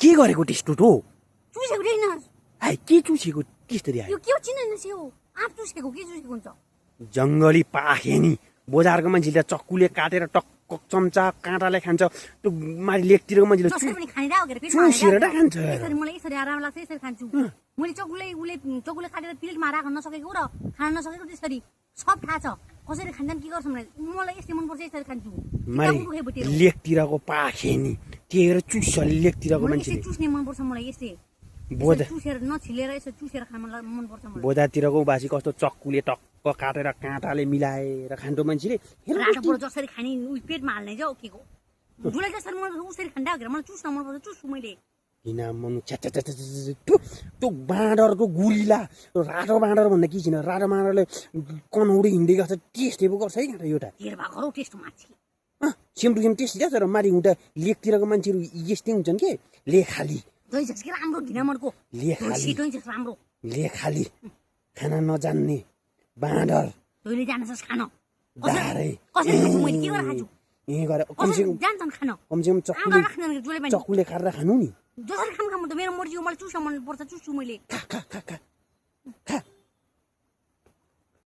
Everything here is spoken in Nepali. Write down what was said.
के गरेको टेस्ट हो चुसेको छैन हाइ के चुसेको त्यसरी आयो यो के हो चिन्न से हो आँप चुसेको के चुसेको हुन्छ जङ्गली पाखे नि बजारको मान्छेले चक्कुले काटेर टक्क चम्चा काँटाले खान्छ त्यो माथि लेकतिरको मान्छेले जसरी पनि खानिरहेको के पेटमा चुसेर त खान्छ यसरी मलाई यसरी आराम लाग्छ यसरी खान्छु मैले चक्कुले काटेर प्लेटमा राख्न नसकेको र खान नसकेको त्यसरी सब थाहा छ कसरी खान्छन् के गर्छ भने मलाई यस्तै मनपर्छ यसरी खान्छु लेकतिरको पाखे नि त्यही चुस्छ लेकतिरको मान्छेले चुस्ने मनपर्छ मलाई यस्तै बोधा चुसेर नछिलेर यसो चुसेर खान मनपर्छ मलाई बोधातिरको बासी कस्तो चक्कुले टक्क काटेर काँटाले मिलाएर खान्छ मान्छेले रातो जसरी खाने उयो पेटमा हाल्ने चाहिँ ओकेको जुलाई जसरी मन उसरी खाँदा हो मलाई चुस्न मनपर्छ चुस्छु मैले किन मन त्यो बाँदरको गुरिला रातो बाँदर भन्दा के छैन रातो बाँदरले कनौडी हिँड्दै गर्छ टेस्ट पो गर्छ है एउटा तेरो भएको टेस्ट माछी सेम टु सेम टेस्ट दिन्छ तर माथि हुँदा लेकतिरको मान्छेहरू यस्तै हुन्छन् के ले खाली के राम्रो घिनामणको राम्रो ले खाली खाना नजान्ने बाँदर तैँले जान्छस् खान चक्कुले खाएर खानु नि जसरी खानु त मेरो मर्जी हो मलाई चुस्न मन पर्छ चुस्छु मैले खा